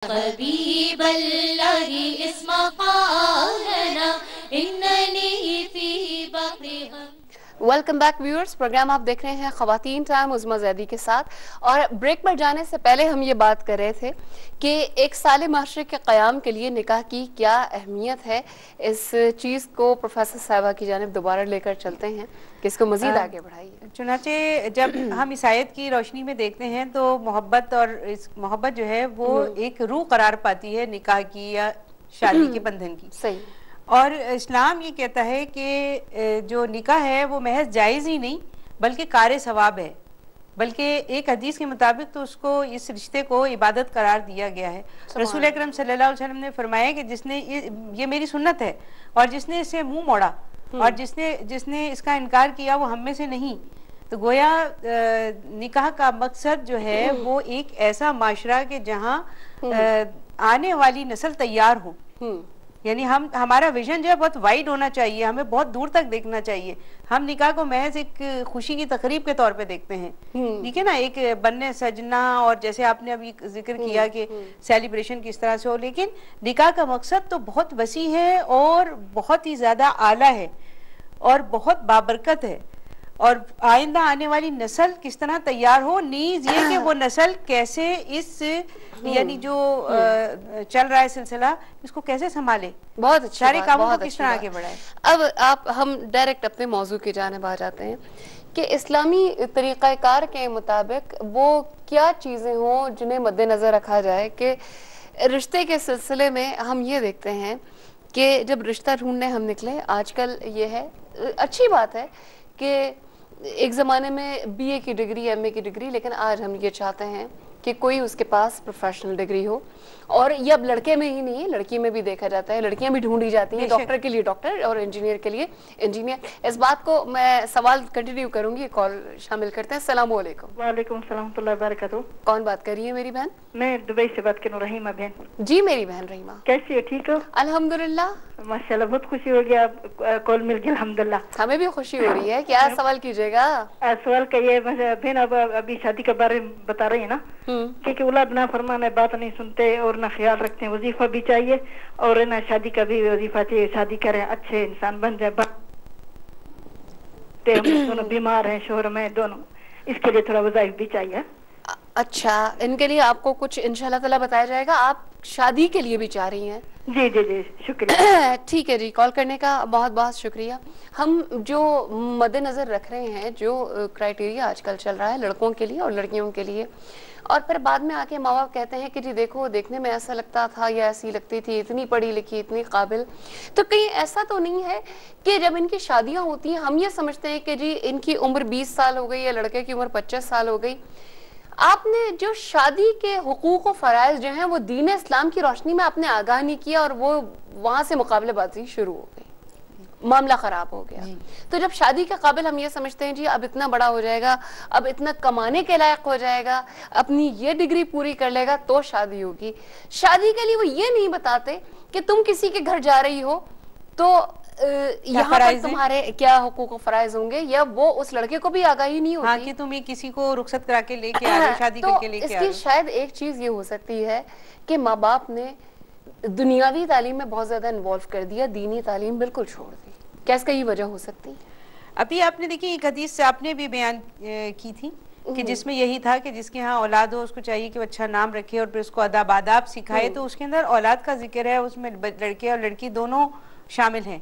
हबीबल्लाहि इस्मा क़ालना इन्ननी फी बक़िहा। Welcome back viewers, programme आप देख रहे हैं ख़वातीन टाइम उज़्मा ज़ैदी के साथ। और ब्रेक पर जाने से पहले हम ये बात कर रहे थे कि एक साले माशरे के क़याम के लिए निकाह की क्या अहमियत है। इस चीज़ को प्रोफेसर साहिबा की जानिब दोबारा लेकर चलते हैं कि इसको मज़ीद आगे बढ़ाइए। चुनाचे जब हम इस आयत की रोशनी में देखते हैं तो मोहब्बत और इस मोहब्बत जो है वो एक रूह करार पाती है निकाह की या शादी के बंधन की। सही। और इस्लाम ये कहता है कि जो निकाह है वो महज जायज़ ही नहीं बल्कि कार सवाब है, बल्कि एक हदीस के मुताबिक तो उसको इस रिश्ते को इबादत करार दिया गया है। रसूल अकरम सल्लल्लाहु अलैहि वसल्लम ने फरमाया कि जिसने ये मेरी सुन्नत है और जिसने इसे मुंह मोड़ा और जिसने इसका इनकार किया वो हम में से नहीं। तो गोया निकाह का मकसद जो है वो एक ऐसा माशरा के जहाँ आने वाली नस्ल तैयार हो, यानी हमारा विजन जो है बहुत वाइड होना चाहिए, हमें बहुत दूर तक देखना चाहिए। हम निकाह को महज एक खुशी की तकरीब के तौर पे देखते हैं, ठीक है ना, एक बनने सजना और जैसे आपने अभी जिक्र किया कि सेलिब्रेशन किस तरह से हो, लेकिन निकाह का मकसद तो बहुत वसी है और बहुत ही ज्यादा आला है और बहुत बाबरकत है। और आइंदा आने वाली नस्ल किस तरह तैयार हो, नीज ये कि वो नस्ल कैसे इस यानी जो चल रहा है सिलसिला इसको कैसे संभाले, बहुत अच्छी सारे बात, कामों बहुत को किस अच्छी तरह बात। आगे बढ़ाए। अब हम डायरेक्ट अपने मौजू की जानिब आ जाते हैं कि इस्लामी तरीक़ाकार के मुताबिक वो क्या चीज़ें हों जिन्हें मद्देनज़र रखा जाए कि रिश्ते के सिलसिले में हम ये देखते हैं कि जब रिश्ता ढूंढने हम निकले, आजकल ये है, अच्छी बात है कि एक ज़माने में बीए की डिग्री, एमए की डिग्री, लेकिन आज हम ये चाहते हैं कि कोई उसके पास प्रोफेशनल डिग्री हो। और ये अब लड़के में ही नहीं है, लड़की में भी देखा जाता है, लड़कियां भी ढूंढी जाती हैं, डॉक्टर के लिए डॉक्टर और इंजीनियर के लिए इंजीनियर। इस बात को मैं सवाल कंटिन्यू करूंगी, कॉल शामिल करते हैं। अस्सलाम वालेकुम। वालेकुम सलाम तुल्लाह बरकातहू। कौन बात कर रही है मेरी बहन? मैं दुबई से बात कर रही हूँ, रहीमा बहन। जी मेरी बहन रहीमा, कैसी हो? ठीक हो? अल्हम्दुलिल्लाह, माशाल्लाह, बहुत खुशी हो गया, कॉल मिल गया अल्हम्दुलिल्लाह। हमें भी खुशी हो रही है। क्या सवाल कीजिएगा? सवाल का ये बहन, अब अभी शादी के बारे में बता रही है ना, क्योंकि औलाद ना फरमान है, बात नहीं सुनते और ना ख्याल रखते हैं। वजीफा भी चाहिए और ना शादी का भी वजीफा चाहिए, शादी करें, अच्छे इंसान बन जाए। हम दोनों बीमार हैं शोहर में दोनों, इसके लिए थोड़ा वज़ाइफ भी चाहिए। अच्छा, इनके लिए आपको कुछ इंशाल्लाह ताला बताया जाएगा। आप शादी के लिए भी चाह रही हैं? जी जी जी, शुक्रिया। ठीक है जी, कॉल करने का बहुत बहुत शुक्रिया। हम जो मद्देनज़र रख रहे हैं, जो क्राइटेरिया आजकल चल रहा है लड़कों के लिए और लड़कियों के लिए, और फिर बाद में आके माँ बाप कहते हैं कि जी देखो, देखने में ऐसा लगता था या ऐसी लगती थी, इतनी पढ़ी लिखी, इतनी काबिल। तो कहीं ऐसा तो नहीं है कि जब इनकी शादियाँ होती हैं हम ये समझते हैं कि जी इनकी उम्र 20 साल हो गई या लड़के की उम्र 25 साल हो गई। आपने जो शादी के हुकूक और फ़राइज़ जो हैं वो दीन इस्लाम की रोशनी में आपने आगाह नहीं किया और वो वहाँ से मुकाबलेबाजी शुरू हो गई, मामला ख़राब हो गया। तो जब शादी के काबिल हम ये समझते हैं जी अब इतना बड़ा हो जाएगा, अब इतना कमाने के लायक हो जाएगा, अपनी ये डिग्री पूरी कर लेगा तो शादी होगी। शादी के लिए वो ये नहीं बताते कि तुम किसी के घर जा रही हो तो यहाँ पर तुम्हारे क्या हुकूक फराइज होंगे, या वो उस लड़के को भी आगाही नहीं होती। हाँ, कि तुम किसी को रुखसत करा के लेके आ रहे, शादी करके लेके आ रहे। इसकी शायद एक चीज ये हो सकती है कि माँ बाप ने दुनियावी तालीम में बहुत ज्यादा इन्वॉल्व कर दिया, दीनी तालीम बिल्कुल छोड़ दी। क्या इसका ये वजह हो सकती है? अभी आपने देखी एक हदीस से आपने भी बयान की थी कि जिसमें यही था कि जिसके यहाँ औलाद हो उसको चाहिए कि वो अच्छा नाम रखे और फिर उसको अदब आदाब सिखाए। तो उसके अंदर औलाद का जिक्र है, उसमें लड़के और लड़की दोनों शामिल हैं।